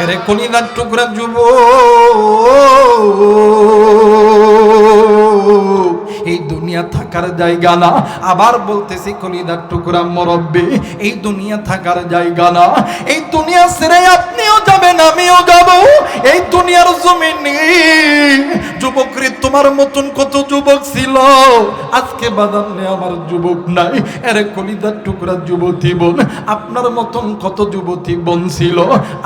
রে কলিজার টুকরা যুবক, এই দুনিয়া থাকার জায়গা না। আবার বলতেছি কলিজার টুকরা মুরব্বি, এই দুনিয়া থাকার জায়গা না। এই দুনিয়া ছেড়ে আপনিও যাবেন, আমিও যাব। এই দুনিয়ার জমিনে যুবক রে, তোমার মতন কত যুবক ছিল, আজকে বাজার নেই, আমার যুবক নাই। এরে কলিজার টুকরা যুবতী বোন, আপনার মতন কত যুবতী বোন ছিল,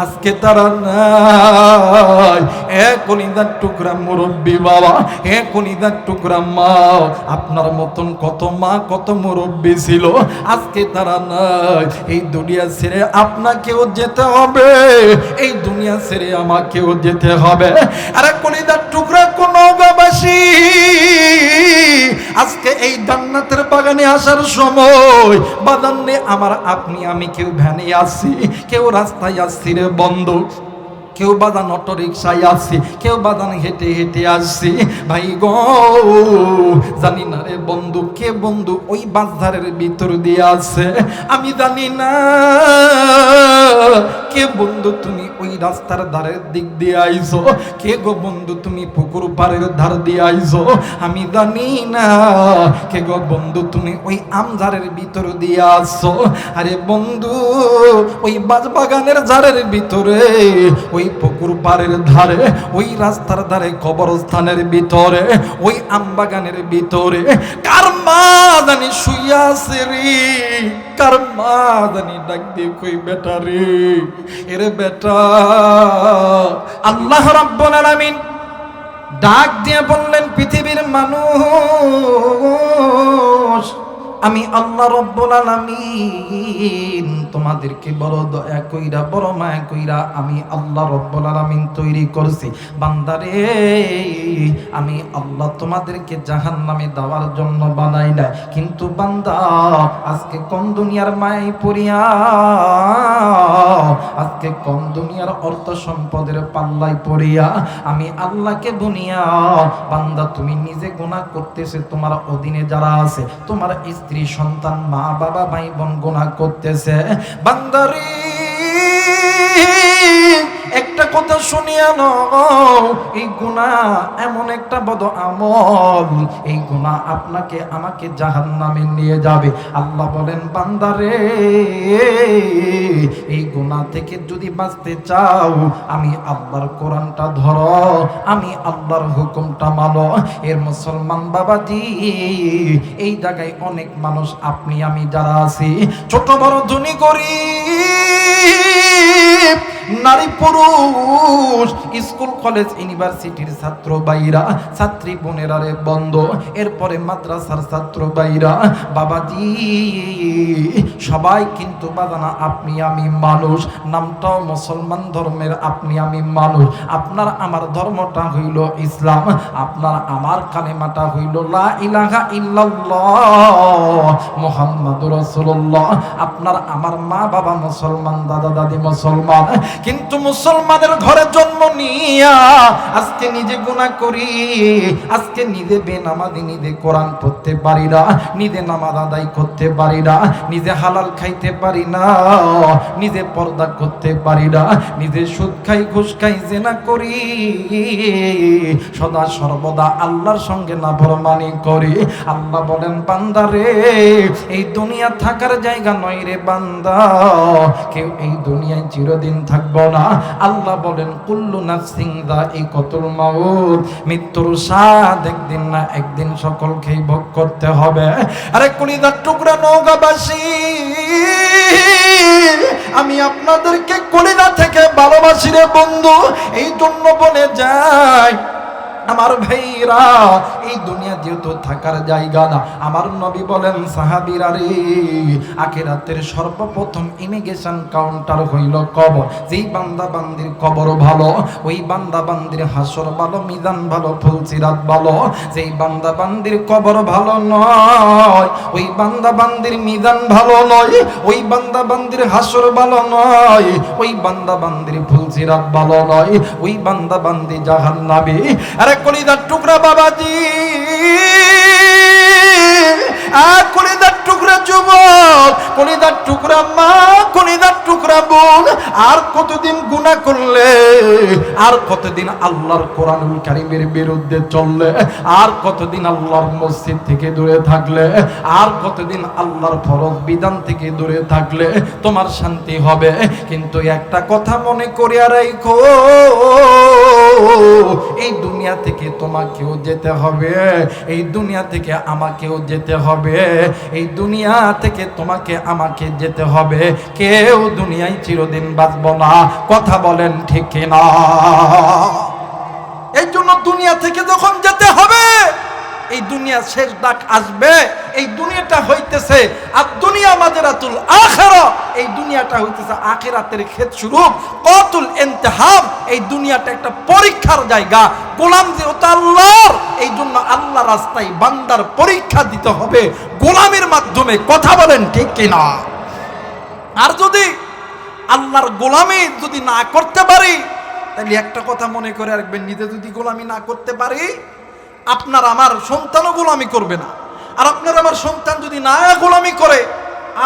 আজকে তারা নাই। এ কলিজার টুকরা মুরব্বি বাবা, এ কলিজার টুকরা মা, আপনার মতন কত মা কত মুরব্বি ছিল, আজকে তারা নাই। এই দুনিয়া ছেড়ে আপনাকেও যেতে হবে, এই দুনিয়া ছেড়ে আমাকেও যেতে হবে। আরে কলিজার টুকরা কোন বাবাসী, আজকে এই জান্নাতের বাগানে আসার সময় বাদান্নে আমার আপনি আমি কেউ ভ্যানে আসছি, কেউ রাস্তায় আসছি রে বন্ধু, কেউ বাদান অটো রিক্সায় আসছি, কেউ বাদান হেঁটে হেঁটে আসছি। ভাই গো জানি না রে বন্ধু, কে বন্ধু ওই বাজারের ভিতর দিয়ে আছে আমি জানি না। কে বন্ধু তুমি ওই রাস্তার ধারের দিক দিয়ে আইছো, কে গো বন্ধু তুমি পুকুর পাড়ের ধার দিয়ে আইছো আমি জানি না। কে গো বন্ধু তুমি ওই আমঝারের ভিতর দিয়ে আসছো। আরে বন্ধু ওই বাগানের ঝাড়ের ভিতরে, ওই পুকুর পাড়ের ধারে, ওই রাস্তার ধারে, কবরস্থানের ভিতরে, ওই আমবাগানের ভিতরে কার মা জানি শুইয়া আছে রে, কার মা জানি ডাক দিয়ে কই বেটা রে, এরে বেটা। আল্লাহ রাব্বুল আলামিন ডাক দিয়ে বললেন, পৃথিবীর মানুষ, আমি আল্লাহ রাব্বুল আলামিন তোমাদেরকে বড় দয়া কইরা বড় মায়া কইরা আমি আল্লাহ রাব্বুল আলামিন তৈরি করছি। বান্দারে আমি আল্লাহ তোমাদেরকে জাহান্নামে দেওয়ার জন্য বানাই না, কিন্তু বান্দা আজকে কোন দুনিয়ার মায়ায় পড়িয়া, আজকে কোন দুনিয়ার অর্থ সম্পদের পাল্লায় পড়িয়া আমি আল্লাহকে বুনিয়া, বান্দা তুমি নিজে গুনাহ করতেছে, তোমার অধীনে যারা আছে, তোমার স্ত্রী সন্তান মা বাবা ভাই বোন গুনাহ করতেছে। বান্দারে একটা কথা শুনিয়া নাও, এই গুনাহ এমন একটা বদ আমল, এই গুনাহ আপনাকে আমাকে জাহান্নামে নিয়ে যাবে। আল্লাহ বলেন বান্দারে এই গুনাহ থেকে যদি বাঁচতে চাও আমি আল্লাহর কোরআনটা ধরো, আমি আল্লাহর হুকুমটা মানো। এর মুসলমান বাবাজি, এই জায়গায় অনেক মানুষ আপনি আমি যারা আছি, ছোট বড় ধনী গরিব, নারী পুরুষ, স্কুল কলেজ ইউনিভার্সিটির ছাত্র ভাইরা, ছাত্রী বোনেরা রে বন্ধ, এরপরে মাদ্রাসার ছাত্র ভাইরা, বাবাজি সবাই কিন্তু বাজানা আপনি আমি মানুষ, নামটাও মুসলমান ধর্মের, আপনি আমি মানুষ। আপনার আমার ধর্মটা হইল ইসলাম, আপনার আমার কালেমাটা হইল লা ইলাহা ইল্লাল্লাহ মুহাম্মাদুর রাসূলুল্লাহ। আপনার আমার মা বাবা মুসলমান, দাদা দাদি মুসলমান, কিন্তু মুসলমানের ঘরে জন্ম নিয়া আজকে নিজে গুনাহ করি, আজকে নিজে বেনামাজি, নিজে কোরআন পড়তে পারি না, নিজে নামাজ আদায় করতে পারি না, নিজে হালাল খাইতে পারি না, নিজে পর্দা করতে পারি না, নিজে সুদ খাই ঘুষ খাই জিনা করি, সদা সর্বদা আল্লাহর সঙ্গে নাফরমানি করি। আল্লাহ বলেন বান্দারে এই দুনিয়া থাকার জায়গা নয় রে বান্দা, কেউ এই দুনিয়ায় চিরদিন থাকবো না। আল্লাহ বলেন কুল্লু নাফসিন যায়িকাতুল মাউত, মৃত্যুর স্বাদ একদিন না একদিন সকলকেই ভোগ করতে হবে। আরে কলিজার টুকরা নওগাঁবাসী, আমি আপনাদেরকে কলিজা থেকে ভালোবাসি রে বন্ধু, এই জন্য বলে যাই আমার ভাইরা, এই দুনিয়া যেহেতু থাকার জায়গা না, আমার নবী বলেন সাহাবীরা রে, আখিরাতের সর্বপ্রথম ইমিগ্রেশন কাউন্টার হইল কবর। যেই বান্দা বান্দির কবর ভালো, ওই বান্দা বান্দির হাসর ভালো, মিজান ভালো, ফুলসিরাত ভালো। যেই বান্দা বান্দির কবর ভালো নয়, ওই বান্দা বান্দির মিজান ভালো নয়, ওই বান্দা বান্দির হাসর ভালো নয়, ওই বান্দা বান্দির ফুলসিরাত ভালো নয়, ওই বান্দা বান্দি জাহান্নামী। আরে কলিজার টুকরা বাবাজি, কলিজার টুকরা যুবক, কলিজার টুকরা মা, কলিজার টুকরা বোন, আর কতদিন গুনাহ করলে, আর কতদিন আল্লাহর কোরআনুল কারীমের বিরুদ্ধে চললে, আর কতদিন আল্লাহর মসজিদ থেকে দূরে থাকলে, আর কতদিন আল্লাহর ফরজ বিধান থেকে দূরে থাকলে তোমার শান্তি হবে। কিন্তু একটা কথা মনে করিয়া রাখো, এই দুনিয়া থেকে তোমাকেও যেতে হবে, এই দুনিয়া থেকে আমাকেও যেতে হবে, এই দুনিয়া থেকে তোমাকে আমাকে যেতে হবে। কেউ দুনিয়ায় চিরদিন বাঁচব না, কথা বলেন ঠিক কিনা? এই জন্য দুনিয়া থেকে যখন যেতে হবে, এই দুনিয়া শেষ ডাক আসবে। এই দুনিয়াটা হইতেছে আর দুনিয়া মাজরাতুল আখিরা, এই দুনিয়াটা হইতেছে আখিরাতের ক্ষেতস্বরূপ, কতুল ইনতিহাব। এই দুনিয়াটা একটা পরীক্ষার জায়গা, গোলাম যেহেতু আল্লাহর, এই জন্য আল্লাহ রাস্তায় বান্দার পরীক্ষা দিতে হবে গোলামের মাধ্যমে, কথা বলেন ঠিক কিনা? আর যদি আল্লাহর গোলামি যদি না করতে পারি, তাহলে একটা কথা মনে করে রাখবেন, নিজে যদি গোলামি না করতে পারি, আপনার আমার সন্তানও গোলামি করবে না। আর আপনার আমার সন্তান যদি না গোলামি করে,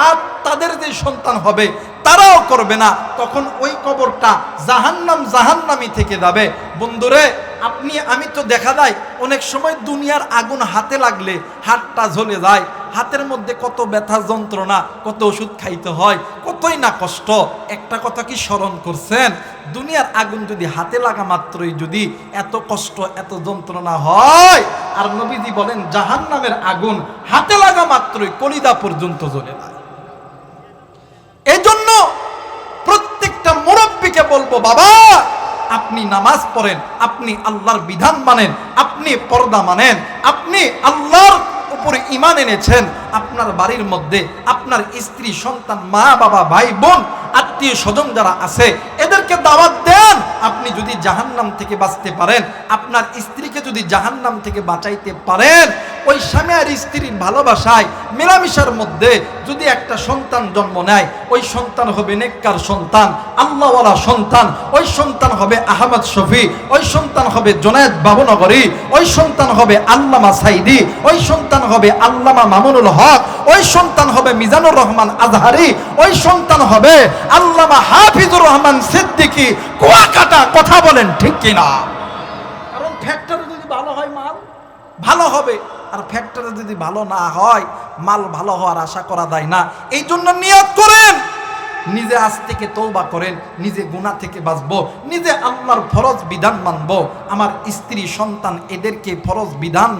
আর তাদের যে সন্তান হবে তারাও করবে না, তখন ওই কবরটা জাহান্নাম জাহান্নামি থেকে যাবে। বন্ধুরে, আপনি আমি তো দেখা যায় অনেক সময় দুনিয়ার আগুন হাতে লাগলে হাতটা জ্বলে যায়, হাতের মধ্যে কত ব্যথা যন্ত্রণা, কত ওষুধ খাইতে হয়, কতই না কষ্ট। একটা কথা কি স্মরণ করছেন? দুনিয়ার আগুন যদি হাতে লাগা মাত্রই যদি এত কষ্ট এত যন্ত্রণা হয়, আর নবীজি বলেন জাহান্নামের আগুন হাতে লাগা মাত্রই কলিজা পর্যন্ত জ্বলে যায়। এই জন্য প্রত্যেকটা মুরব্বীকে বলবো, বাবা আপনি নামাজ পড়েন, আপনি আল্লাহর বিধান মানেন, আপনি পর্দা মানেন, আপনি আল্লাহর উপরে ঈমান এনেছেন, আপনার বাড়ির মধ্যে আপনার স্ত্রী সন্তান মা বাবা ভাই বোন আত্মীয় স্বজন যারা আছে এদেরকে দাওয়াত দেন। আপনি যদি জাহান্নাম থেকে বাঁচতে পারেন, আপনার স্ত্রীকে যদি জাহান্নাম থেকে বাঁচাইতে পারেন, ওই স্বামী আর স্ত্রীর ভালোবাসায় মেলামেশার মধ্যে যদি একটা সন্তান জন্ম নেয়, ওই সন্তান হবে নেককার সন্তান, আল্লাহওয়ালা সন্তান, ওই সন্তান হবে আহমদ শফি, ওই সন্তান হবে জুনায়েদ বাবুনগরী, ওই সন্তান হবে আল্লামা সাইদি, ওই সন্তান হবে আল্লামা মামুনুল হক, ওই সন্তান হবে মিজানুর রহমান আজহারি, ওই সন্তান হবে আল্লামা হাফিজুর রহমান সিদ্দিকী কুয়াকাটা, কথা বলেন ঠিক কিনা? কারণ ফ্যাক্টরি যদি ভালো হয় মাল ভালো হবে, আর ফ্যাক্টরি যদি ভালো না হয় মাল ভালো হওয়ার আশা করা যায় না। এই জন্য নিয়ত করেন, নিজে আজ থেকে তওবা করেন, নিজে গুনাহ থেকে বাঁচবো, নিজে আল্লাহর ফরজ বিধান মানবো, আমার স্ত্রী সন্তান এদেরকে ফরজ বিধান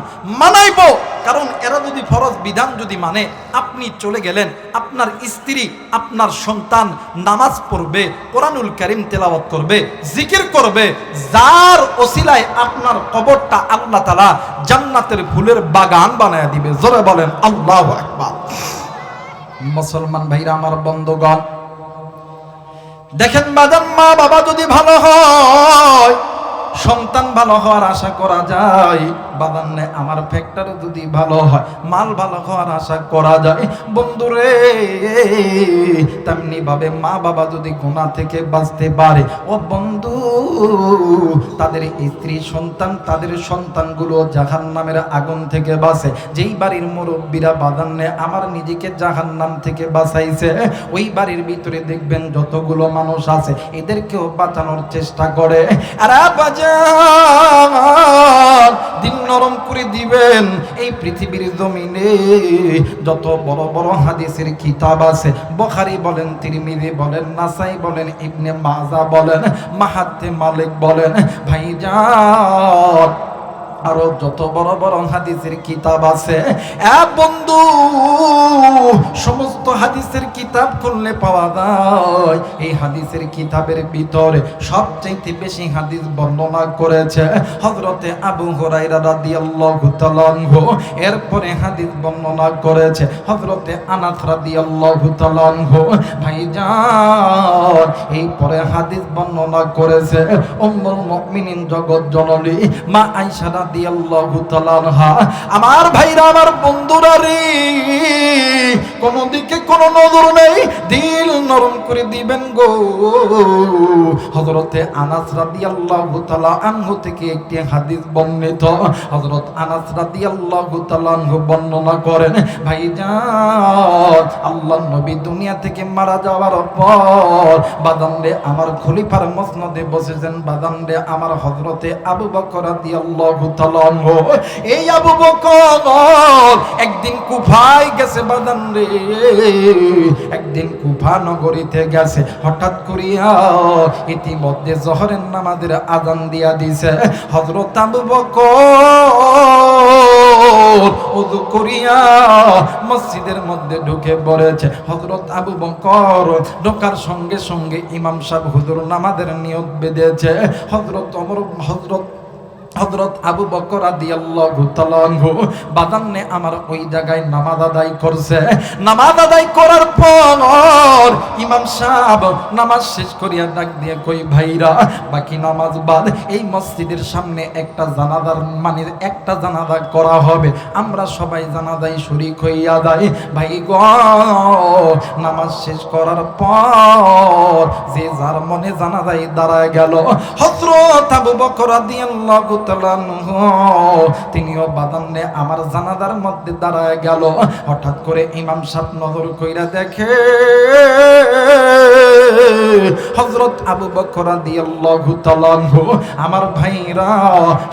মানাইবো। কারণ এরা যদি ফরজ বিধান যদি মানে, আপনি চলে গেলেন, আপনার স্ত্রী আপনার সন্তান নামাজ পড়বে, কোরআনুল কারীম তেলাওয়াত করবে, জিকির করবে, যার ওসিলায় আপনার কবরটা আল্লাহ তাআলা জান্নাতের ফুলের বাগান বানায় দিবে। জোরে বলেন আল্লাহু আকবার। মুসলমান ভাইরা আমার, বন্ধুগণ দেখেন, বাজান মা বাবা যদি ভালো হয়, সন্তান ভালো হওয়ার আশা করা যায়। বাদান নে আমার ফ্যাক্টরি যদি ভালো হয়, মাল ভালো হওয়ার আশা করা যায়। বন্ধুরে, তেমনি ভাবে মা বাবা যদি গুনাহ থেকে বাঁচতে পারে, ও বন্ধু, তাদের স্ত্রী সন্তান তাদের সন্তানগুলো জাহান্নামের আগুন থেকে বাঁচে। যেই বাড়ির মুরব্বীরা বাদান নে আমার নিজেকে জাহান্নাম থেকে বাঁচাইছে, ওই বাড়ির ভিতরে দেখবেন যতগুলো মানুষ আছে এদেরকেও বাঁচানোর চেষ্টা করে। আর দিন নরম করে দিবেন। এই পৃথিবীর জমিনে যত বড় বড় হাদিসের কিতাব আছে, বুখারী বলেন, তিরমিজি বলেন, নাসাই বলেন, ইবনে মাজাহ বলেন, মাহাতে মালিক বলেন, ভাইজান আরো যত বড় বড় হাদিসের কিতাব আছে, বন্ধু সমস্ত হাদিসের কিতাব খুললে পাওয়া যায় এই হাদিসের কিতাবের ভিতরে সবচেয়ে বেশি হাদিস বর্ণনা করেছে হযরতে আবু হুরায়রা রাদিয়াল্লাহু তাআলা আনহু। এরপরে হাদিস বর্ণনা করেছে হযরতে আনাস রাদিয়াল্লাহু তাআলা আনহু। ভাইজান এই পরে হাদিস বর্ণনা করেছে উম্মুল মুমিনিন জগৎ জননী মা আয়েশা রাদিয়াল্লাহু তাআলা আনহা। আমার ভাইরা, আমার বন্ধুরা রে, কোন দিকে কোন নজর নেই, দিল নরম করে দিবেন গো। হযরতে আনাস রাদিয়াল্লাহু তাআলা আনহু থেকে একটি হাদিস বর্ণিত। হযরত আনাস রাদিয়াল্লাহু তাআলা আনহু বর্ণনা করেন, ভাইজান, আল্লাহর নবী দুনিয়া থেকে মারা যাওয়ার পর বাদানরে আমার খলিফার মসনদে বসেছেন। বাদানরে আমার হযরতে আবু বকর রাদিয়াল্লাহু তাআলা আনহু। এই আবু বকর একদিন কুফায় গেছে। বাদানরে একদিন কুফা নগরীতে গেছে। হঠাৎ করিয়া ইতিমধ্যে জোহরের নামাজের আযান দিয়া দিছে। হযরত আবু বকর ওযু করিয়া মসজিদের মধ্যে ঢুকে পড়েছে। হযরত আবু বকর ঢোকার সঙ্গে সঙ্গে ইমাম সাহেব হুজুর নামাজের নিয়ত বেঁধেছে। হযরত আবু বকর রাদিয়াল্লাহু তাআলা আনহু বাদানে আমার ওই জায়গায় নামাজ আদায় করছে। নামাজ আদায় করার পর ইমাম সাহেব নামাজ শেষ করিয়া ডাক দিয়ে কই, ভাইরা, বাকি নামাজ বাদ এই মসজিদের সামনে একটা জানাজা করা হবে, আমরা সবাই জানাজায় শরীক হইয়া যাই। ভাই গো, নামাজ শেষ করার পর যে যার মনে জানাজায় দাঁড়ায় গেল। হযরত আবু বকর রাদিয়াল্লাহু তাআলা আনহু তিনিও বাদানে আমার জানাজার মধ্যে দাঁড়ায় গেল। হঠাৎ করে ইমাম সাহেব নজর কইরা দেখে হযরত আবু বকর রাদিয়াল্লাহু তাআলা আনহু আমার ভাইরা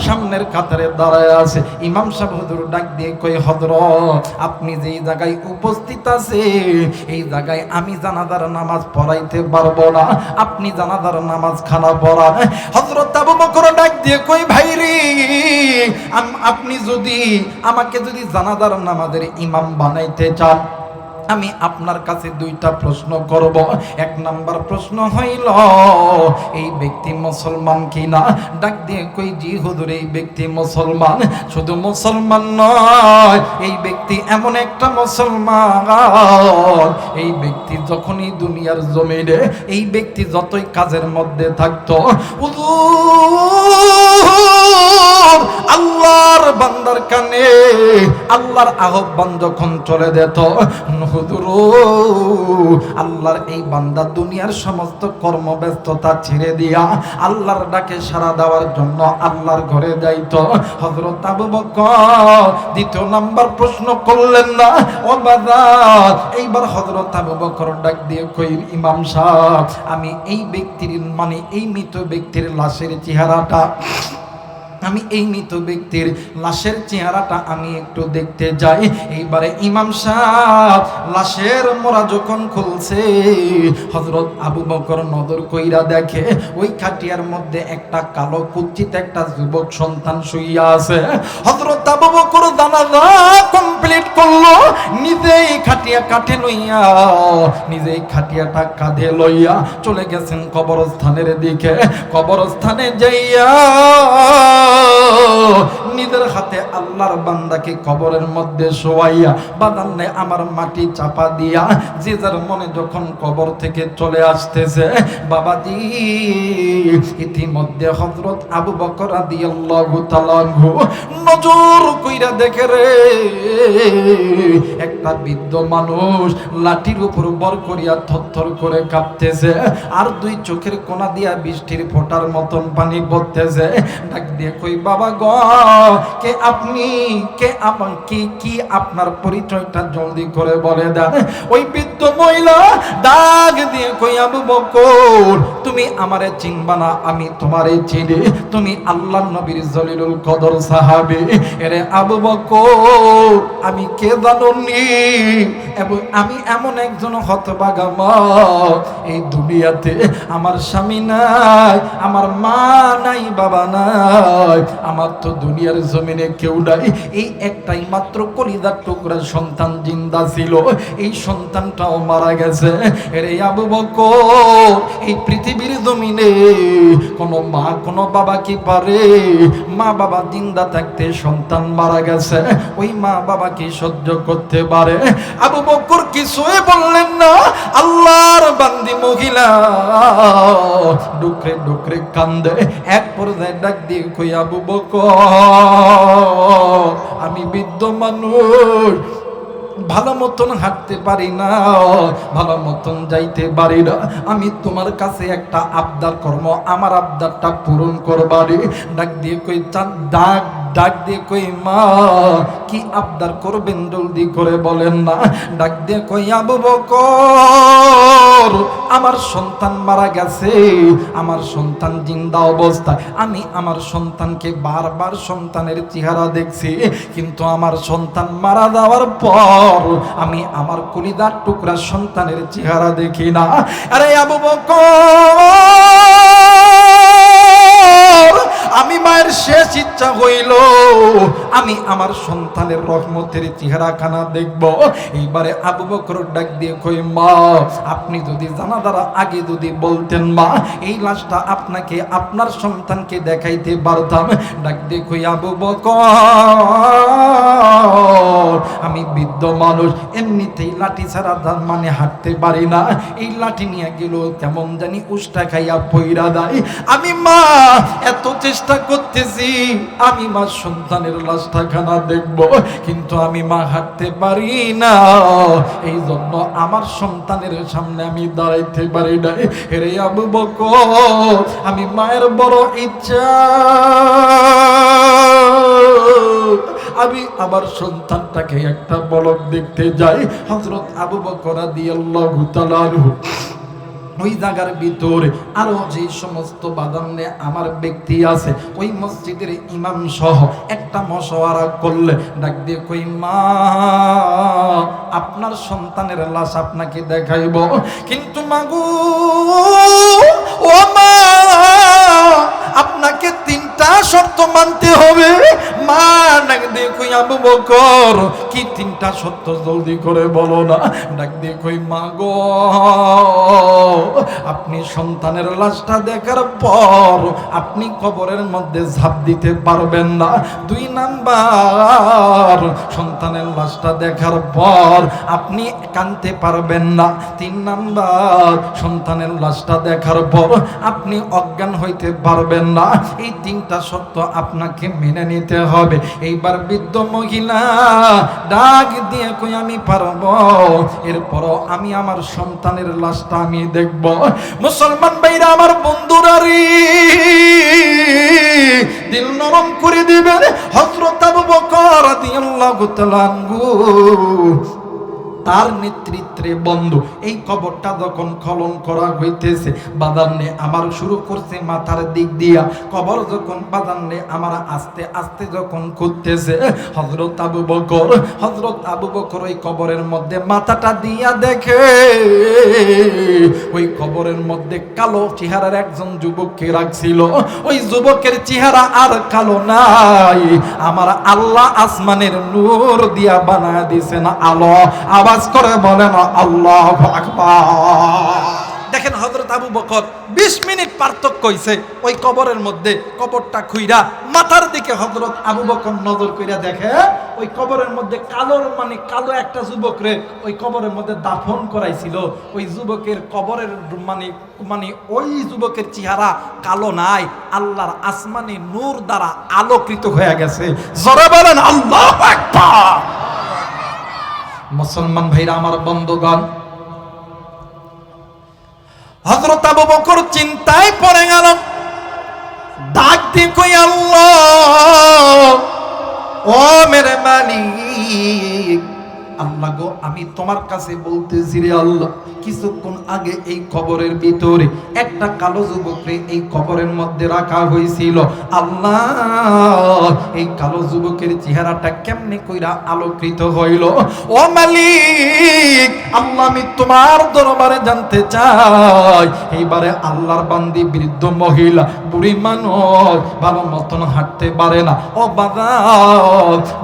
সামনের কাতারে দাঁড়ায় আছে। ইমাম সাহেব হুজুর ডাক দিয়ে কই, হযরত, আপনি যেই জায়গায় উপস্থিত আছে এই জায়গায় আমি জানাজার নামাজ পড়াইতে পারবো না, আপনি জানাজার নামাজ খানা পড়ান। হযরত আবু বকর ডাক দিয়ে কই, ভাইরে, আপনি যদি আমাকে জানাজার নামাজের ইমাম বানাইতে চান, আমি আপনার কাছে দুইটা প্রশ্ন করব। এক নাম্বার প্রশ্ন হইল, এই ব্যক্তি মুসলমান কিনা? ডাক দিয়ে কই, জি হুজুর, এই ব্যক্তি মুসলমান। শুধু মুসলমান নয়, এই ব্যক্তি এমন একটা মুসলমান, এই ব্যক্তি যখনই দুনিয়ার জমিনে এই ব্যক্তি যতই কাজের মধ্যে থাকতো, আল্লাহর বান্দার কানে আল্লাহর আহ্বান যখন চলে যেত, হুজুর, আল্লাহর এই বান্দা দুনিয়ার সমস্ত কর্মব্যস্ততা ছেড়ে দিয়া আল্লাহর ডাকে সাড়া দেওয়ার জন্য আল্লাহর ঘরে যাইতো। হযরত আবু বকর দ্বিতীয় নাম্বার প্রশ্ন করলেন না, ও বাজার। এইবার হযরত আবু বকর ডাক দিয়ে কই, ইমাম সাহেব, আমি এই ব্যক্তির এই মৃত ব্যক্তির লাশের চেহারাটা আমি একটু দেখতে যাই। এইবারে ইমাম সাহেব লাশের মোড়া যখন খুলছে, হযরত আবু বকর নজর কইরা দেখে ওই খাটিয়ার মধ্যে একটা কালো কুচ্ছিত একটা যুবক সন্তান শুইয়া আছে। হযরত আবু বকর জানাজা কমপ্লিট করলো, নিজেই খাটিয়াটা কাঁধে লইয়া চলে গেছেন কবরস্থানের দিকে। কবরস্থানে যাইয়া নিজের হাতে আল্লাহর বান্দাকে কবরের মধ্যে শোয়াইয়া বাদানে আমার মাটি চাপা দিয়া যে যার মনে যখন কবর থেকে চলে আসতেছে, বাবাজি, ইতিমধ্যে হযরত আবু বকর রাদিয়াল্লাহু তাআলা আনহু নজর কইরা দেখে রে, একটা বৃদ্ধ মানুষ লাঠির উপর বর করিয়া থরথর করে কাঁপতেছে, আর দুই চোখের কোনা দিয়া বৃষ্টির ফোঁটার মতন পানি পড়তেছে। ডাক দিয়ে কই, বাবা গো, কে আপনি? কি আপনার পরিচয়টা জলদি করে বলে দেন। ওই বৃদ্ধ মহিলা ডাক দিয়ে কই, আবু বকর, তুমি আমারে চিনবা না, আমি তোমারে চিনি, তুমি আল্লাহর নবীর জলিলুল কদর সাহাবী। এরে আবু বকর, আমি কে জানুনি? এবং আমি এমন একজন হতভাগা মা, এই দুনিয়াতে আমার স্বামী নাই, আমার মা নাই, বাবা নাই, আমার তো দুনিয়ার জমিনে কেউ নাই। এই একটাই মাত্র কলিজার টুকরা সন্তান জিন্দা ছিল, এই সন্তানটাও মারা গেছে। এরে আবু বকর, এই পৃথিবীর জমিনে কোন মা কোন বাবা কি পারে? মা বাবা জিন্দা থাকতে সন্তান মারা গেছে, ওই মা বাবা কি সহ্য করতে পারে? আবু বকর কিছুই বললেন না। আল্লাহর বান্দি মহিলা ডুকরে ডুকরে কান্দে। এক পর্যায়ে ডাক দিয়ে কই, আবু বকর, আমি বৃদ্ধ মানুষ, ভালো মতন হাঁটতে পারি না, ভালো মতন যাইতে পারি না, আমি তোমার কাছে একটা আবদার করবো, আমার আবদারটা পূরণ করবারে। ডাক দিয়ে কই, ডাক দিয়ে কই, মা কি আবদার করবেন জলদি করে বলেন না। ডাক দিয়ে কই, আবু বকর, আমার সন্তান মারা গেছে, আমার সন্তান জিন্দা অবস্থায়, আমি আমার সন্তানকে বারবার সন্তানের চেহারা দেখছি, কিন্তু আমার সন্তান মারা যাওয়ার পর আমি আমার কলিজার টুকরা সন্তানের চেহারা দেখি না। আরে আবু বকর, আমি মায়ের শেষ ইচ্ছা হইল আমি আমার সন্তানের রহমতের চেহারাখানা দেখব। এইবারে আবু বকর ডাক দিয়ে কই, মা আপনি যদি জানাজার আগে যদি বলতেন মা, এই লাশটা আপনাকে আপনার সন্তানকে দেখাইতে পারতাম। ডাক দিয়ে কই, আবু বকর, আমি বৃদ্ধ মানুষ, এমনিতেই লাঠি ছাড়া তার মানে হাঁটতে পারি না, এই লাঠি নিয়ে গেল কেমন জানি উষ্টা খাইয়া পইরা দেয়। আমি মা এত চেষ্টা করতেছি আমি মা সন্তানের লাশটা খানা দেখব, কিন্তু আমি মা হাঁটতে পারি না, এই জন্য আমার সন্তানের সামনে আমি দাঁড়াইতে পারি না। রে আবু বকর, আমি মায়ের বড় ইচ্ছা আমি আমার সন্তানটাকে একটা বলক দেখতে যাই। হযরত আবু বকর রাদিয়াল্লাহু তাআলা আনহু ওই জায়গার ভিতরে আরো যে সমস্ত বাদান্নে আমার ব্যক্তি আছে, ওই মসজিদের ইমাম সহ একটা মশওয়ারা করলে। ডাক দিয়ে কই, মা আপনার সন্তানের লাশ আপনাকে দেখাইব, কিন্তু মাগো ও মা আপনাকে তিনটা শর্ত মানতে হবে। মা ডাক দিয়ে কই, আবু বকর কি তিনটা শর্ত জলদি করে বলো না। ডাক দিয়ে কই, মা গো আপনি সন্তানের লাশটা দেখার পর আপনি কবরের মধ্যে ঝাঁপ দিতে পারবেন না। 2 নাম্বার, সন্তানের লাশটা দেখার পর আপনি কাঁদতে পারবেন না। 3 নাম্বার, সন্তানের লাশটা দেখার পর আপনি অজ্ঞান হইতে পারবেন না। এই 3টা শর্ত আপনাকে মেনে নিতে হবে। এইবার বৃদ্ধ মহিলা ডাক দিয়ে কই, আমি পারবো, এরপরও আমি আমার সন্তানের লাশটা আমি দেখব। মুসলমান ভাইরা আমার বন্ধুরা রে, দিল নরম করে দিবেন। হযরত আবু বকর রাদিয়াল্লাহু তাআলা আনহু তার নেতৃত্বে বন্ধু এই কবরটা যখন খনন করা হইতেছে, বাদান্নে আমার শুরু করছে মাথার দিক দিয়া, কবর যখন বাদান্নে আমার আস্তে আস্তে যখন খুঁজতেছে, হযরত আবু বকর ওই কবরের মধ্যে মাথাটা দিয়া দেখে ওই কবরের মধ্যে কালো চেহারার একজন যুবককে রাখছিল। ওই যুবকের চেহারা আর কালো নাই, আমার আল্লাহ আসমানের নূর দিয়া বানায় দিয়েছেন আলো। আওয়াজ করে বলেন আল্লাহু আকবার। দেখেন হযরত আবু বকর 20 মিনিট পার্থক্য হইছে ওই কবরের মধ্যে। কবরটা খুইরা মাথার দিকে হযরত আবু বকর নজর কইরা দেখে ওই কবরের মধ্যে কালো একটা যুবকরে ওই কবরের মধ্যে দাফন করাইছিল। ওই যুবকের কবরের ওই যুবকের চেহারা কালো নাই, আল্লাহর আসমানি নূর দ্বারা আলোকিত হয়ে গেছে। জোরে বলেন আল্লাহু আকবার। মুসলমান ভাইরা আমার বন্ধুগণ, হযরত আবু বকর চিন্তায় পড়ে গেল। ডাক দিয়ে কই, আল্লাহ ও মেরে মালিক, আল্লাহ গো আমি তোমার কাছে বলতেছি রে আল্লাহ, কিছুক্ষণ আগে এই কবরের ভিতরে একটা কালো যুবককে এই কবরের মধ্যে রাখা হয়েছিল। আল্লাহ এই কালো যুবকের চেহারাটা কেমনে কইরা আলোকিত হইল? ও মালিক আল্লাহ, আমি তোমার দরবারে জানতে চাই। এইবারে আল্লাহর বান্দি বৃদ্ধ মহিলা, বুড়ি মানুষ, ভালো মতন হাঁটতে পারে না। ও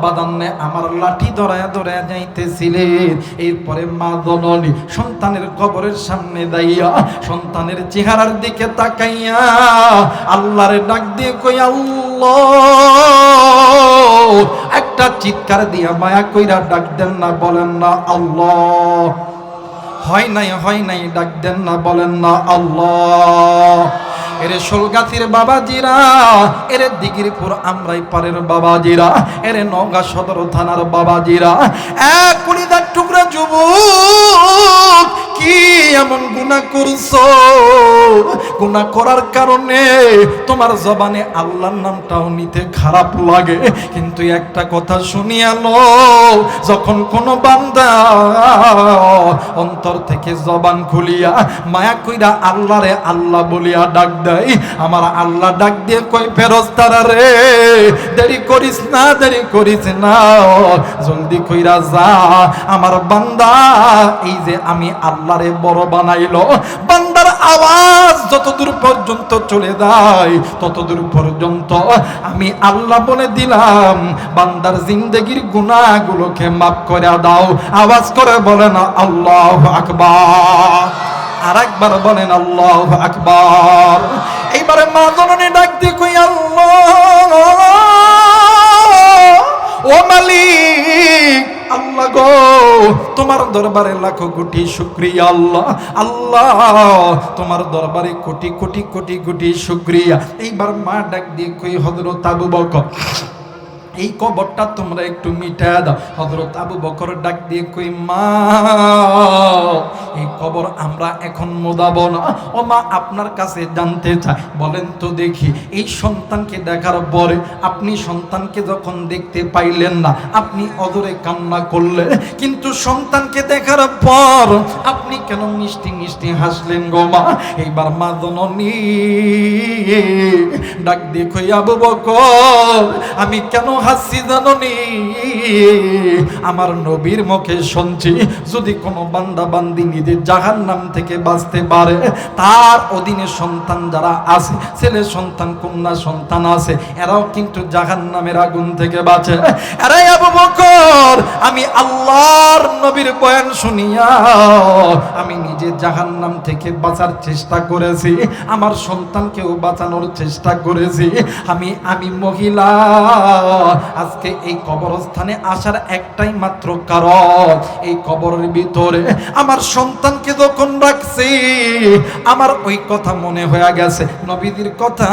বাদান্নে আমার লাঠি ধরায়া ধরায়া যাইতেছিলেন। এরপরে মা জননী সন্তানের কবরের সামনে দাইয়া সন্তানের চেহারার দিকে তাকাইয়া আল্লাহরে ডাক দিয়ে কই আল্লাহ, একটা চিৎকার দিয়া মায়া কইরা ডাক দেন না, বলেন না আল্লাহ। হয় নাই ডাক দেন না, বলেন না আল্লাহ। এরে শোলগাছির বাবাজিরা, এরে দিগিরপুর আমরাই পারের বাবাজিরা, এরে নওগাঁ সদর থানার বাবাজিরা, এক কুড়িদার টুকরা যুবক, কি এমন গুনাহ করছো? গুনাহ করার কারণে তোমার জবানে আল্লাহর নামটাও নিতে খারাপ লাগে, কিন্তু একটা কথা শুনিয়া লো, যখন কোন বান্দা অন্তর থেকে জবান খুলিয়া মায়া কইরা আল্লাহরে আল্লাহ বলিয়া ডাক দেয়, আমার আল্লাহ ডাক দিয়ে কই ফেরেশতারা রে, দেরি করিস না, জলদি কইরা যা, আমার বান্দা এই যে আমি আল্লাহরে বড় বানাইলো, বান্দার আওয়াজ যতদূর পর্যন্ত চলে যায় ততদূর পর্যন্ত আমি আল্লাহ বলে দিলাম, বান্দার জিন্দেগির গুনাহগুলোকে মাফ করে দাও। আওয়াজ করে বলেন আল্লাহু আকবার, আরেকবার বলেন আল্লাহু আকবার। এইবারে মা জননী ডাক দিয়ে কই আল্লাহ, ও মালিক আল্লাহ গো, তোমার দরবারে লাখো কোটি শুকরিয়া আল্লাহ, আল্লাহ তোমার দরবারে কোটি কোটি কোটি কোটি শুকরিয়া। এইবার মা ডাক দিয়ে কই হযরত আবু বকর, এই কবরটা তোমরা একটু মিটা দাও। হযরত আবু বকর ডাক দিয়ে কই মা, এই কবর আমরা এখন মোদাবো না। ও মা, আপনার কাছে জানতে চাই, বলেন তো দেখি, এই সন্তানকে দেখার পরে আপনি সন্তানকে যখন দেখতে পাইলেন না আপনি অদরে কান্না করলেন, কিন্তু সন্তানকে দেখার পর আপনি কেন মিষ্টি মিষ্টি হাসলেন গো মা? এইবার মা জননী ডাক দিয়ে কই আবু বকর, আমি কেন হাসি জাননি? আমার নবীর মুখে শুনছি, যদি কোনো বান্দা বান্দি নিজে জাহান্নাম থেকে বাঁচতে পারে, তার অধীনে সন্তান যারা আছে, ছেলে সন্তান কন্যা সন্তান আছে, এরাও কিন্তু জাহান্নামের আগুন থেকে বাঁচে। আরে আবু বকর, আমি আল্লাহর নবীর বয়ান শুনিয়া আমি নিজে জাহান্নাম থেকে বাঁচার চেষ্টা করেছি, আমার সন্তানকেও বাঁচানোর চেষ্টা করেছি। আমি মহিলা, আজকে এই কবরস্থানে আসার একটাই মাত্র কারণ, এই কবরের ভিতরে আমার সন্তানকে যখন রাখছি, আমার ওই কথা মনে হয়ে গেছে, নবীদের কথা,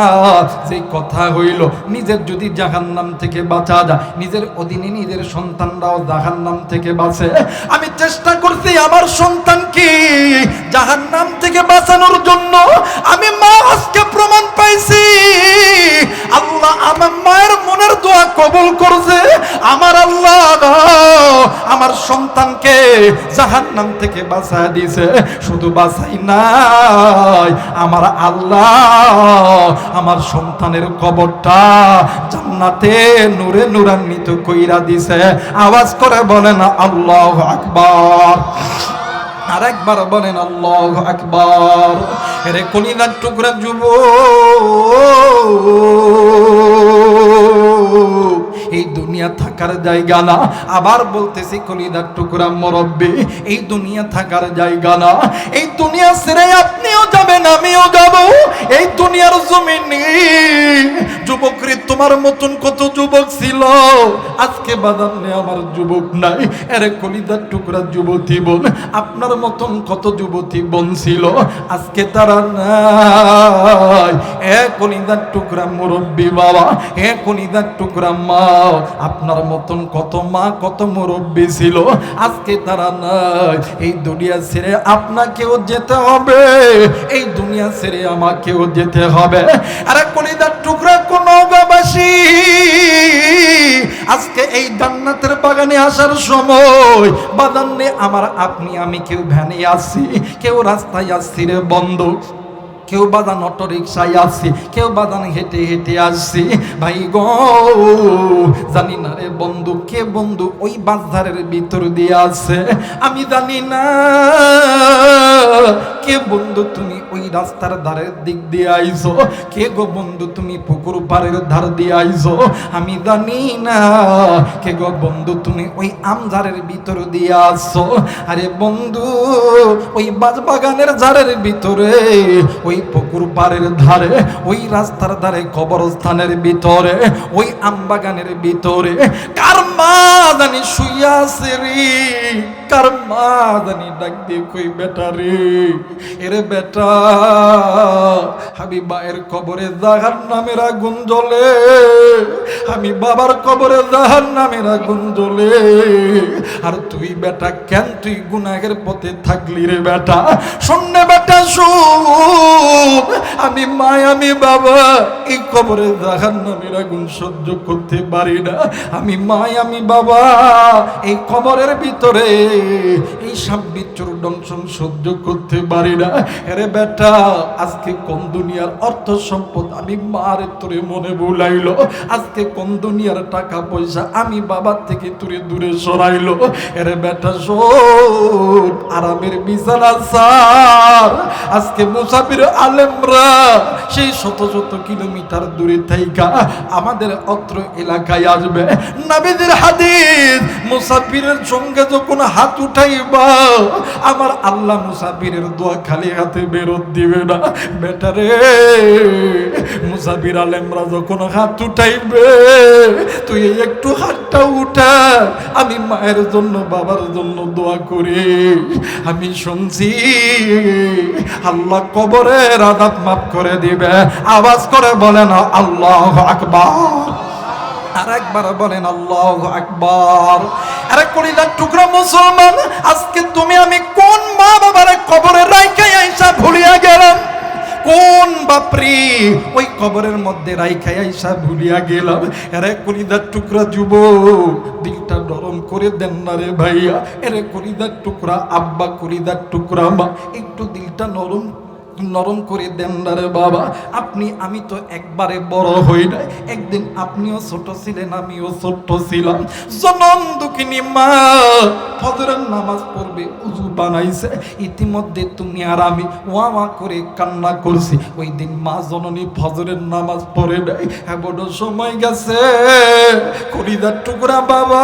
যে কথা হইল নিজের যদি জাহান্নাম থেকে বাঁচা যায়, নিজের অধীনে নিজের সন্তানরাও জাহান্নাম থেকে বাঁচে। আমি চেষ্টা করছি আমার সন্তানকে জাহান্নাম থেকে বাঁচানোর জন্য। আমি মা আজকে প্রমাণ পাইছি, আল্লাহ আমার মায়ের মনের দোয়া কবুল করছে। আমার আল্লাহ আমার সন্তানকে জাহান্নাম থেকে বাঁচায় দিয়েছে, শুধু বাঁচাই নাই, আমার আল্লাহ আমার সন্তানের কবরটা জান্নাতে নূরে নূরান্বিত কইরা দিছে। আওয়াজ করে বলেন আল্লাহু আকবার, আরেকবার বলেন আল্লাহু আকবার। এরে কলিজার টুকরা যুবক, এই দুনিয়া থাকার জায়গা না। আবার বলতেছি কলিজার টুকরা মুরব্বি, এই দুনিয়া থাকার জায়গা না। এই দুনিয়া ছেড়ে আপনিও যাবেন, আমিও যাব। এই দুনিয়ার জমিনে যুবক রে, তোমার মতন কত যুবক ছিল, আজকে বাজার নেই, আমার যুবক নাই। এরে কলিজার টুকরা যুবতী বোন, আপনার মতন কত যুবতী বোন ছিল, আজকে তারা নাই। এ কলিজার টুকরা মুরব্বি বাবা, এ কলিজার টুকরা মা, আপনার মতন কত মা কত মুরব্বি ছিল, আজকে তারা নাই। এই দুনিয়া ছেড়ে আপনাকেও যেতে হবে, এই দুনিয়া ছেড়ে আমাকেও যেতে হবে। আরে কলিজার টুকরা কোন বাবাসী, আজকে এই জান্নাতের বাগানে আসার সময় বাদান্নে আমার আপনি আমি কেউ ভ্যানে আসছি, কেউ রাস্তায় আসছি রে বন্ধু, কেউ বাদান অটো রিক্সায় আসছি, কেউ বাদান হেঁটে হেঁটে আসছি। ভাই গো, জানি না রে বন্ধু, কে বন্ধু ওই বাজারের ভিতর দিয়ে আছে, আমি জানি না কে বন্ধু তুমি ওই রাস্তার ধারের দিক দিয়ে আইছো? কে গো বন্ধু তুমি পুকুর পাড়ের ধার দিয়ে আইছো? আমি জানি না। কে গো বন্ধু তুমি ওই আমঝাড়ের ভিতর দিয়ে আসছো? আরে বন্ধু ওই বাগানের ঝাড়ের ভিতরে, ওই পুকুর পাড়ের ধারে, ওই রাস্তার ধারে, কবরস্থানের ভিতরে, ওই আমবাগানের ভিতরে কার মা জানি শুইয়া আছে রে? কার মা জানি ডাক দিয়ে কই বেটা রে, এরে বেটা আমি মায়ের কবরে জাহান্নামের আগুন জ্বলে, আমি বাবার কবরে জাহান্নামের আগুন জ্বলে, আর তুই বেটা কেন তুই গুনাহের পথে থাকলি রে বেটা? শোনে বেটা শোন, আমি মা আমি বাবা এই কবরে জাহান্নামের আগুন সহ্য করতে পারি না। আমি মা আমি বাবা এই কবরের ভিতরে এই সাপ বিচ্ছুর দংশন সহ্য করতে পারি না। আরে বেটা আজকে কোন দুনিয়ার অর্থ সম্পদ আমি মার তোরে মনে বুলাইলো? আজকে কোন দুনিয়ার টাকা পয়সা আমি বাবার থেকে তোরে দূরে সরাইলো? আরে বেটা শোন, আরামের বিছানা সার। আজকে মুসাফির আলেমরা সেই শত শত কিলোমিটার দূরে থাইকা আমাদের অত্র এলাকায় আসবে। নবীদের হাদিস, মুসাফিরের সঙ্গে যখন হাত উঠাইবা আমার আল্লাহ মুসাফিরের দোয়া খালি হাতে বেরত দিবে না। বেটারে মুসাফির আলেমরা যখন হাত উঠাইবে তুই একটু হাতটা উঠা, আমি মায়ের জন্য বাবার জন্য দোয়া করি। আমি শুনছি আল্লাহ কবরের আযাব মাফ করে দিবে। আওয়াজ করে বলেন আল্লাহু আকবার। আর একবার বলেন আল্লাহু আকবার। আরে কলিজার টুকরা মুসলমান, আজকে তুমি আমি কোন মা বাবার কবরে রাইখা আইসা ভুলিয়া গেলাম? কোন বাপরি ওই কবরের মধ্যে রাইখা আইসা ভুলিয়া গেলাম? আরে কলিজার টুকরা যুবক, দিলটা নরম করে দেন না রে ভাইয়া। আরে কলিজার টুকরা আব্বা, কলিজার টুকরা মা, একটু দিলটা নরম করে দেন না রে বাবা। আপনি আমি তো একবারে বড় হই নাই, একদিন আপনিও ছোট ছিলেন, আমিও ছোট ছিলাম। জনম দুঃখিনী মা ফজরের নামাজ পড়বে, উযু বানাইছে, ইতিমধ্যে তুমি আর আমি ওয়া করে কান্না করছি। ওই দিন মা জননী ফজরের নামাজ পড়ে নাই, বড় সময় গেছে। কলিজার টুকরা বাবা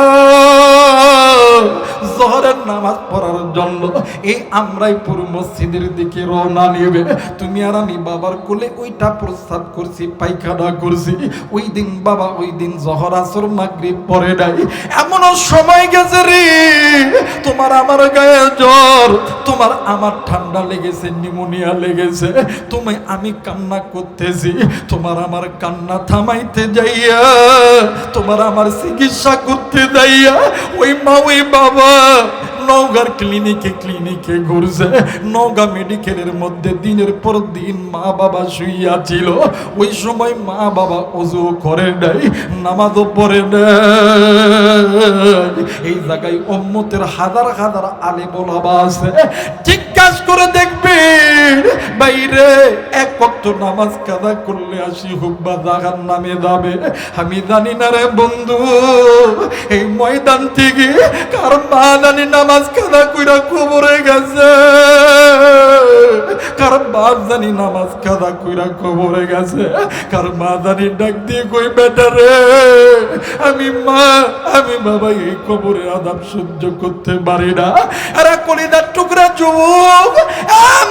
জোহরের নামাজ পড়ার জন্য এই আমরাইপুর মসজিদের দিকে রওনা নেবে। তুমি আর আমি বাবার কোলে ওইটা প্রস্তাব করছি, পায়খানা করছি। ওই দিন বাবা, ওই দিন জোহর আসর মাগরিব পড়ে নাই। এমনও সময় গেছে রে, তোমার আমার গায়ে জ্বর, তোমার আমার ঠান্ডা লেগেছে, নিউমোনিয়া লেগেছে, তুমি আমি কান্না করতেছি। তোমার আমার কান্না থামাইতে যাইয়া, তোমার আমার চিকিৎসা করতে যাইয়া ওই মা ওই বাবা নওগাঁর ক্লিনিকে ঘুরছে। নওগাঁ মেডিকেলের মধ্যে দিনের পর দিন মা বাবা শুইয়া ছিল। ওই সময় মা বাবা ওযু করে নাই, নামাজও পড়ে নাই। এই জায়গায় উম্মতের হাজার হাজার আলেম ওলামা আছে, জিজ্ঞাসা করে দেখবেন বাইরে এক ওয়াক্ত নামাজ কাজা করলে আসি হোক বা জাহান্নামে যাবে। আমি জানি না রে বন্ধু, এই ময়দান থেকে কার মা জানি নামাজ কাজা কইরা কবরে গেছে, কার বাপ জানি নামাজ কাজা কইরা কবরে গেছে, কার মা জানি ডাক দিয়ে কই বেটা রে আমি মা আমি বাবা এই কবরের আযাব সহ্য করতে পারি না। আরে কলিজার টুকরা যুবক,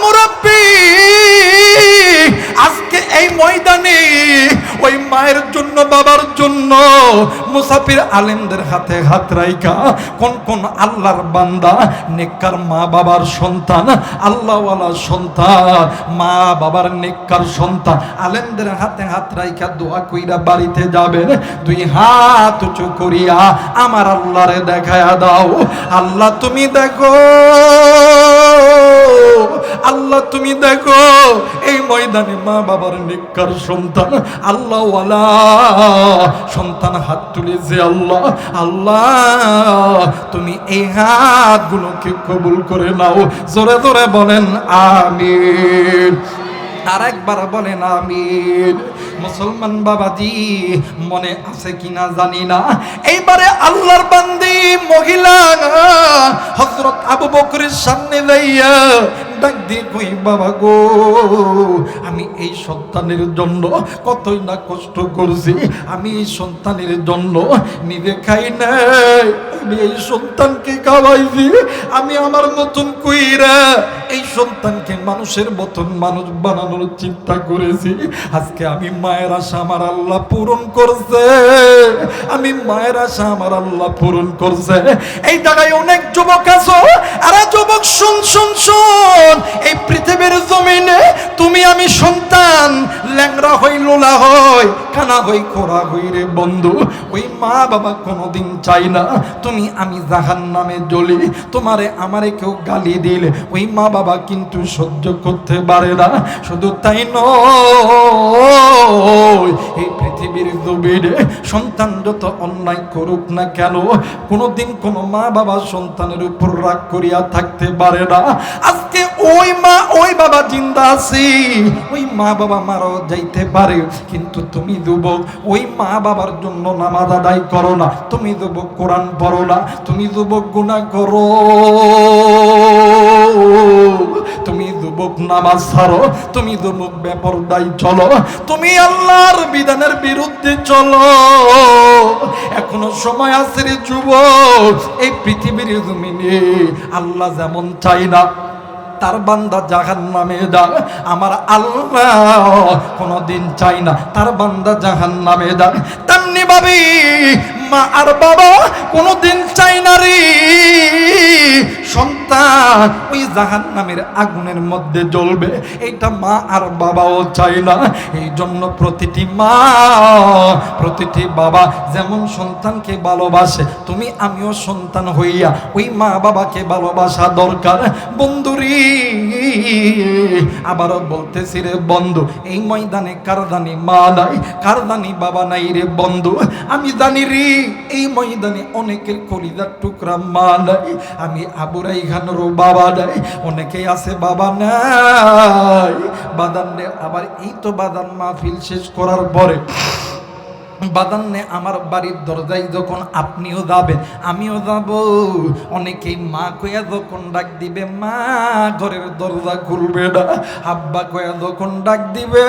মুরাব্বি আজকে এই ময়দানে ওই মায়ের জন্য বাবার জন্য মুসাফির আলেমদের হাতে হাত রাইখা কোন কোন আল্লাহর বান্দা নেককার মা বাবার সন্তান, আল্লাহওয়ালা সন্তান, মা বাবার নেককার সন্তান আলেমদের হাতে হাত রাইখা দোয়া কইরা বাড়িতে যাবেন। দুই হাত উঁচু করিয়া আমার আল্লাহরে দেখায়া দাও, আল্লাহ তুমি দেখো, আল্লাহ তুমি দেখো এই ময়দানে মা বাবার নেককার সন্তান, আল্লাহওয়ালা সন্তান হাত তুলেছে। আল্লাহ আল্লাহ তুমি এই হাতগুলোকে কবুল করে নাও। জোরে জোরে বলেন আমিন। আর একবার বলেন আমিন। মুসলমান বাবাজি মনে আছে কিনা জানি না, এইবারে আল্লাহর বান্দি মহিলা হযরত আবু বকরের সামনে যাইয়া ডাক দিয়ে কই বাবা গো, আমি এই সন্তানের জন্য কতই না কষ্ট করছি, আমি এই সন্তানের জন্য নিজে খাই নাই, আমি এই সন্তানকে খাওয়াইছি, আমি আমার মতন কইরা এই সন্তানকে মানুষের মতন মানুষ বানানোর চিন্তা করেছি। আজকে আমি মায়ের আশা আমার আল্লাহ পূরণ করছে, আমি মায়ের আশা আমার আল্লাহ পূরণ করছে। এই জায়গায় অনেক যুবক আছো, আরে যুবক শুন শুন শুন, এই পৃথিবীর জমিনে তুমি আমি সন্তান, ল্যাংড়া হই লোলা হই কানা হই খোরা হই রে বন্ধু, ওই মা বাবা কোনোদিন চাই না তুমি আমি জাহান্নামে জ্বলি। তোমারে আমারে কেউ গালি দিলে ওই মা বাবা কিন্তু সহ্য করতে পারে না। শুধু তাই নয়, এই পৃথিবীর জমিনে সন্তান যত অন্যায় করুক না কেন, কোনোদিন কোনো মা বাবা সন্তানের উপর রাগ করিয়া থাকতে পারে না। আজকে ওই মা ওই বাবা জিন্দা আছি, ওই মা বাবা মারাও যাইতে পারে, কিন্তু তুমি যুবক ওই মা বাবার জন্য নামাজ আদায় করো না, তুমি যুবক কোরআন পড়ো না, তুমি যুবক গুনাহ করো, তুমি যুবক নামাজ ছাড়ো, তুমি যুবক বেপরদাই চলো, তুমি আল্লাহর বিধানের বিরুদ্ধে চলো। এখনো সময় আছে রে যুবক, এই পৃথিবীর জমিনে আল্লাহ যেমন চাই না তার বান্দা জাহান্নামে যাক, আমার আল্লাহ কোনদিন চাই না তার বান্দা জাহান্নামে যাক। তেমনি ভাবে মা আর বাবা কোনদিন চাই না রে সন্তান ওই জাহান্নামের আগুনের মধ্যে জ্বলবে, এইটা মা আর বাবাও চাই না। এই জন্য প্রতিটি মা প্রতিটি বাবা যেমন সন্তানকে ভালোবাসে, তুমি আমিও সন্তান হইয়া ওই মা বাবাকে ভালোবাসা দরকার। বন্ধুরি আবারও বলতেছি রে বন্ধু, এই ময়দানে কারদানি মা নাই, কারদানি বাবা নাই রে বন্ধু। আমি জানি রে এই ময়দানে অনেকের কলিজার টুকরা মা নাই, আমি আবুরাই খানেরও বাবা নাই, অনেকেই আছে বাবা নাই। বাদান্নে আবার এই তো বাদান মাহফিল শেষ করার পরে বাদান্নে আমার বাড়ির দরজায় যখন আপনিও যাবেন আমিও যাব, অনেকেই মা কয়া যখন ডাক দিবে মা ঘরের দরজা খুলবে না, আব্বা কয়া যখন ডাক দিবে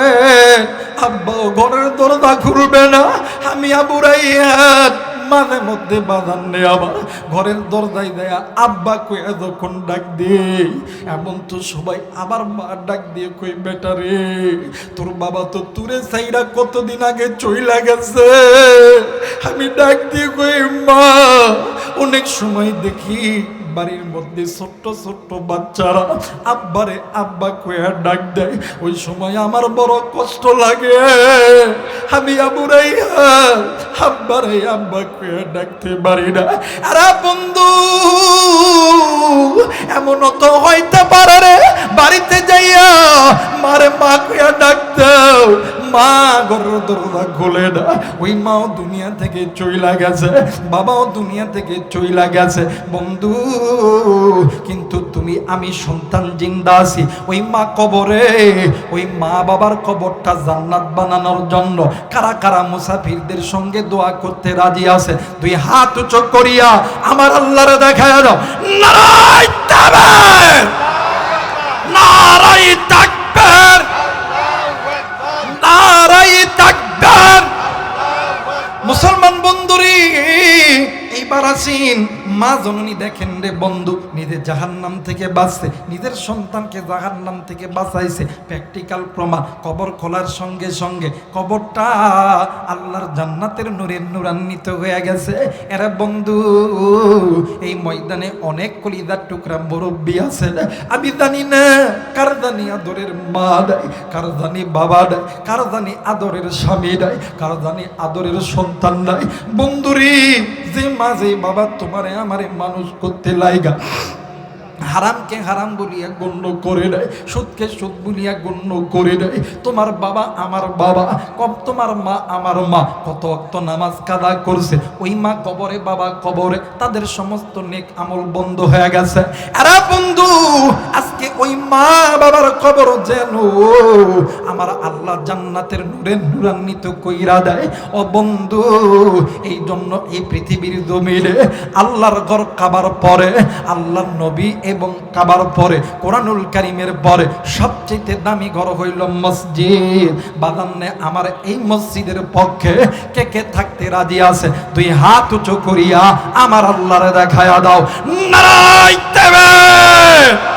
আব্বাও ঘরের দরজা খুলবে না। আমি আবুরাইয়াত মাঝে মধ্যে বাদান্নে আমার ঘরের দরজায় দেয়া আব্বা কয়া যখন ডাক দিই, এমন তো সবাই আবার মা ডাক দিয়ে কই বেটা রে তোর বাবা তো তুরে সাইরা কতদিন আগে চইলা গেছে। আমি ডাক দিয়ে কই মা, অনেক সময় দেখি বাড়ির মধ্যে ছোট্ট ছোট্ট বাচ্চারা আব্বারে আব্বা কয়া ডাক দেয়, ওই সময় আমার বড় কষ্ট লাগে। আমি আবুরাইয়া আব্বারে আব্বা কয়া ডাকতে পারি না। আরে বন্ধু এমনও তো হইতে পারে রে বাড়িতে যাইয়া মারে মা কয়া ডাক দাও, মা ঘরের দরজা খুলে না, ওই মাও দুনিয়া থেকে চইলা গেছে, বাবাও দুনিয়া থেকে চইলা গেছে। বন্ধু কিন্তু তুমি আমি সন্তান জিন্দা আছি, ওই মা কবরে, ওই মা বাবার কবরটা জান্নাত বানানোর জন্য কারা কারা মুসাফিরদের সঙ্গে দোয়া করতে রাজি আছে? দুই হাত উঁচু করিয়া আমার আল্লাহরে দেখায় দাও। নারায়ে তাকবীর, নারায়ে তাকবীর, নারায়ে তাকবীর। মুসলমান বন্ধুরি এইবার আসিন, মা জননী দেখেন রে বন্ধু নিজের জাহান্নাম থেকে বাঁচছে, নিজের সন্তানকে জাহান্নাম থেকে বাঁচাইছে। প্র্যাকটিক্যাল প্রমাণ, কবর খোলার সঙ্গে সঙ্গে কবরটা আল্লাহর জান্নাতের নূরে নূরান্বিত হয়ে গেছে। এরা বন্ধু এই ময়দানে অনেক কলিজার টুকরা মুরব্বী আছে, আমি জানি না কার জানি আদরের মা দেয়, কার জানি বাবা দেয়, কার জানি আদরের স্বামী দেয়, কার জানি আদরের সন্তান দেয়। বন্ধুরি যে মা যে বাবা তোমারে আমারে মানুষ করতে লাইগা হারামকে হারাম বলিয়া গণ্য করে দেয়, সুদকে সুদ বলিয়া গণ্য করে দেয়, তোমার বাবা আমার বাবা, তোমার মা আমার মা কত ওয়াক্ত নামাজ কাদা করছে, ওই মা কবরে বাবা কবরে, তাদের সমস্ত নেক আমল বন্ধ হয়ে গেছে। আরে বন্ধু আজকে ওই মা বাবার কবর যেন আমার আল্লাহ জান্নাতের নূরে নূরান্বিত কইরা দেয়। ও বন্ধু এই জন্য এই পৃথিবীর জমিনে আল্লাহর ঘর কাবার পরে আল্লাহর নবী এবং কাবার পরে কোরআনুল কারীমের পরে সবচেয়ে দামি ঘর হইল মসজিদ। বাদান্নে আমার এই মসজিদের পক্ষে কে কে থাকতে রাজি আছে? দুই হাত উঁচু করিয়া আমার আল্লাহরে দেখায়া দাও। নারায়ে তাকবীর।